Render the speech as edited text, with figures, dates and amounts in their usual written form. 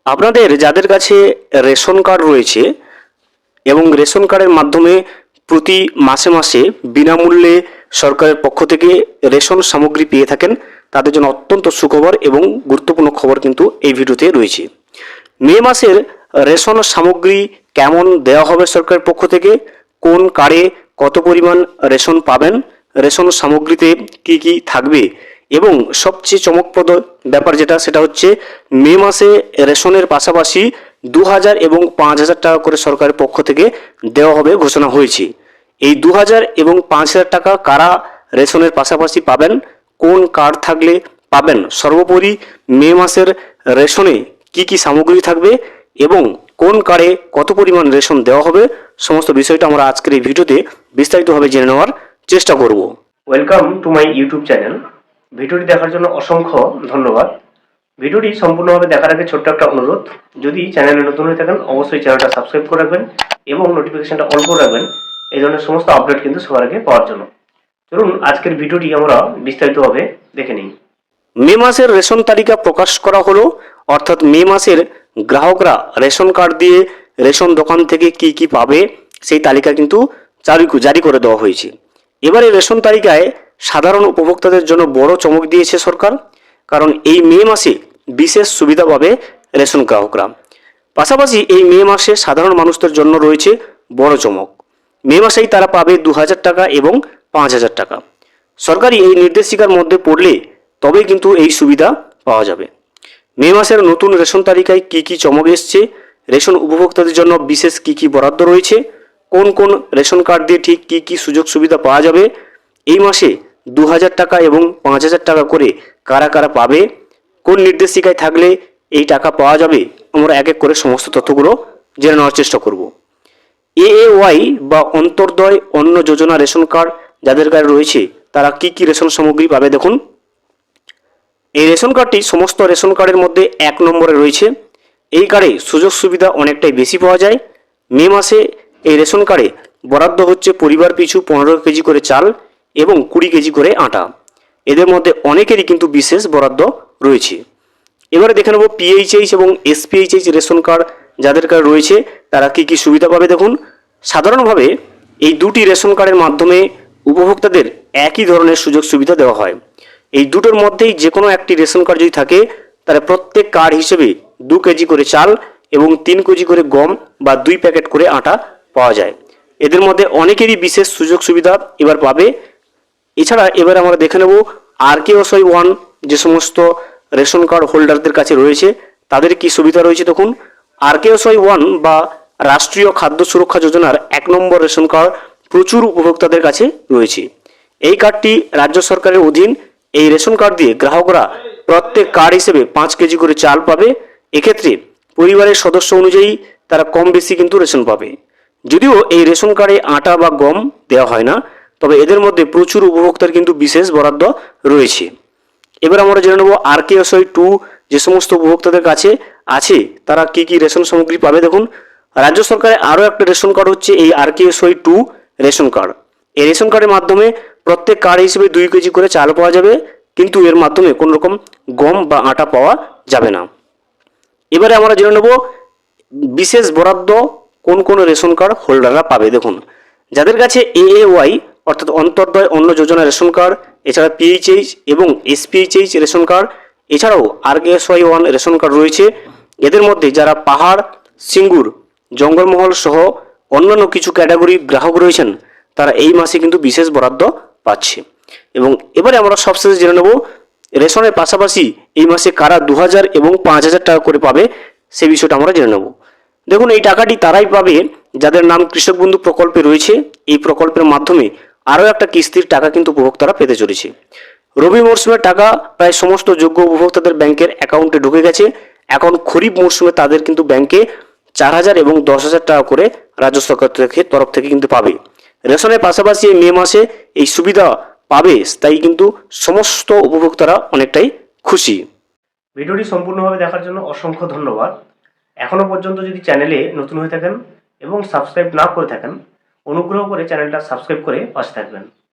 আপনাদের যাদের কাছে রেশন কার্ড রয়েছে এবং রেশন কার্ডের মাধ্যমে প্রতি মাসে মাসে বিনামূল্যে সরকারের পক্ষ থেকে রেশন সামগ্রী পেয়ে থাকেন, তাদের জন্য অত্যন্ত সুখবর এবং গুরুত্বপূর্ণ খবর কিন্তু এই ভিডিওতে রয়েছে। মে মাসের রেশন সামগ্রী কেমন দেওয়া হবে সরকারের পক্ষ থেকে, কোন কার্ডে কত পরিমাণ রেশন পাবেন, রেশন সামগ্রীতে কি কি থাকবে, এবং সবচেয়ে চমকপ্রদ ব্যাপার সেটা হচ্ছে মে মাসে রেশনের পাশাপাশি 2000 এবং 5000 টাকা করে সরকারের পক্ষ থেকে দেওয়া হবে ঘোষণা হয়েছে। এই 2000 এবং 5000 টাকা কারা রেশনের পাশাপাশি পাবেন, কোন কার্ড থাকলে পাবেন, সর্বোপরি মে মাসের রেশনে কি কি সামগ্রী থাকবে এবং কোন কার্ডে কত পরিমাণ রেশন দেওয়া হবে, সমস্ত বিষয়টা আমরা আজকের এই ভিডিওতে বিস্তারিতভাবে জেনে নেওয়ার চেষ্টা করব। Welcome to my YouTube channel. ভিডিওটি দেখার জন্য অসংখ্য ধন্যবাদ। ভিডিওটি সম্পূর্ণভাবে দেখার আগে ছোট্ট একটা অনুরোধ, যদি চ্যানেলে নতুন হয়ে থাকেন অবশ্যই চ্যানেলটা সাবস্ক্রাইব করে রাখবেন এবং নোটিফিকেশনটা অন করে রাখবেন এই ধরনের সমস্ত আপডেট কিন্তু সবার আগে পাওয়ার জন্য। চলুন আজকের ভিডিওটি আমরা বিস্তারিতভাবে দেখে নিই। মে মাসের রেশন তালিকা প্রকাশ করা হলো, অর্থাৎ মে মাসের গ্রাহকরা রেশন কার্ড দিয়ে রেশন দোকান থেকে কি কি পাবে সেই তালিকা কিন্তু জারি করে দেওয়া হয়েছে। এবারে রেশন তালিকায় সাধারণ উপভোক্তাদের জন্য বড় চমক দিয়েছে সরকার, কারণ এই মে মাসে বিশেষ সুবিধা পাবে রেশন গ্রাহকরা। পাশাপাশি এই মে মাসে সাধারণ মানুষদের জন্য রয়েছে বড় চমক। মে মাসেই তারা পাবে 2000 টাকা এবং 5000 টাকা। সরকারি এই নির্দেশিকার মধ্যে পড়লে তবেই কিন্তু এই সুবিধা পাওয়া যাবে। মে মাসের নতুন রেশন তালিকায় কি কি চমক এসছে, রেশন উপভোক্তাদের জন্য বিশেষ কি কি বরাদ্দ রয়েছে, কোন কোন রেশন কার্ড দিয়ে ঠিক কি কি সুযোগ সুবিধা পাওয়া যাবে, এই মাসে 2000 টাকা এবং 5000 টাকা করে কারা কারা পাবে, কোন নির্দেশিকায় থাকলে এই টাকা পাওয়া যাবে, আমরা এক এক করে সমস্ত তথ্যগুলো জেনে নেওয়ার চেষ্টা করব। এএওয়াই বা অন্তর্দয় অন্ন যোজনা রেশন কার্ড যাদের কাছে রয়েছে তারা কি কি রেশন সামগ্রী পাবে দেখুন। এই রেশন কার্ডটি সমস্ত রেশন কার্ডের মধ্যে 1 নম্বরে রয়েছে। এই কার্ডে সুযোগ সুবিধা অনেকটাই বেশি পাওয়া যায়। মে মাসে এই রেশন কার্ডে বরাদ্দ হচ্ছে পরিবার পিছু 15 কেজি করে চাল এবং 20 কেজি করে আটা। এদের মধ্যে অনেকেরই কিন্তু বিশেষ বরাদ্দ রয়েছে। এবারে দেখে নেব পিএইচএইচ এবং এসপিএইচএইচ রেশন কার্ড যাদের কার্ড রয়েছে তারা কি কি সুবিধা পাবে দেখুন। সাধারণভাবে এই দুটি রেশন কার্ডের মাধ্যমে উপভোক্তাদের একই ধরনের সুযোগ সুবিধা দেওয়া হয়। এই দুটোর মধ্যেই যে কোনো একটি রেশন কার্ড যদি থাকে তাহলে প্রত্যেক কার্ড হিসেবে 2 কেজি করে চাল এবং 3 কেজি করে গম বা 2 প্যাকেট করে আটা পাওয়া যায়। এদের মধ্যে অনেকেরই বিশেষ সুযোগ সুবিধা এবার পাবে। এছাড়া এবার আমরা দেখে নেব RKSY 1 যে সমস্ত রেশন কার্ড হোল্ডারদের কাছে রয়েছে তাদের কি সুবিধা রয়েছে দেখুন। RKSY 1 বা রাষ্ট্রীয় খাদ্য সুরক্ষা যোজনার 1 নম্বর রেশন কার্ড প্রচুর উপভোক্তাদের কাছে রয়েছে। এই কার্ডটি রাজ্য সরকারের অধীন। এই রেশন কার্ড দিয়ে গ্রাহকরা প্রত্যেক কার্ড হিসেবে 5 কেজি করে চাল পাবে। এক্ষেত্রে পরিবারের সদস্য অনুযায়ী তারা কম বেশি কিন্তু রেশন পাবে। যদিও এই রেশন কার্ডে আটা বা গম দেওয়া হয় না, তবে এদের মধ্যে প্রচুর উপভোক্তার কিন্তু বিশেষ বরাদ্দ রয়েছে। এবার আমরা জেনে নেব RKSY 2 যে সমস্ত উপভোক্তাদের কাছে আছে তারা কি কি রেশন সামগ্রী পাবে দেখুন। রাজ্য সরকারের আরও একটা রেশন কার্ড হচ্ছে এই RKSY 2 রেশন কার্ড। এই রেশন কার্ডের মাধ্যমে প্রত্যেক কার্ড হিসেবে 2 কেজি করে চাল পাওয়া যাবে, কিন্তু এর মাধ্যমে কোনো রকম গম বা আটা পাওয়া যাবে না। এবারে আমরা জেনে নেব বিশেষ বরাদ্দ কোন কোন রেশন কার্ড হোল্ডাররা পাবে দেখুন। যাদের কাছে এএওয়াই অর্থাৎ অন্তর্দয় অন্ন যোজনা রেশন কার্ড, এছাড়া পিএইচএইচ এবং এসপিএইচএইচ রেশন কার্ড, এছাড়াও RKSY 1 রেশন কার্ড রয়েছে, এদের মধ্যে যারা পাহাড়, সিঙ্গুর, জঙ্গলমহল সহ অন্যান্য কিছু ক্যাটাগরি গ্রাহক রয়েছেন তারা এই মাসে কিন্তু বিশেষ বরাদ্দ পাচ্ছে। এবং এবারে আমরা সবশেষে জেনে নেব রেশনের পাশাপাশি এই মাসে কারা 2000 এবং 5000 টাকা করে পাবে সে বিষয়টা আমরা জেনে নেব। দেখুন এই টাকাটি তারাই পাবে যাদের নাম কৃষক বন্ধু প্রকল্পে রয়েছে। এই প্রকল্পের মাধ্যমে আরও একটা কিস্তির টাকা কিন্তু উপভোক্তারা পেতে চলেছে। রবি মরশুমের টাকা প্রায় সমস্ত যোগ্য উপভোক্তাদের ব্যাংকের অ্যাকাউন্টে ঢুকে গেছে। এখন খরিফ মরশুমে তাদের কিন্তু ব্যাংকে 4000 এবং 10,000 টাকা করে রাজ্য সরকার তরফ থেকে কিন্তু পাবে। রেশনের পাশাপাশি এই মে মাসে এই সুবিধা পাবে, তাই কিন্তু সমস্ত উপভোক্তারা অনেকটাই খুশি। ভিডিওটি সম্পূর্ণভাবে দেখার জন্য অসংখ্য ধন্যবাদ। এখনও পর্যন্ত যদি চ্যানেলে নতুন হয়ে থাকেন এবং সাবস্ক্রাইব না করে থাকেন অনুগ্রহ করে চ্যানেলটা সাবস্ক্রাইব করে পাশে থাকবেন।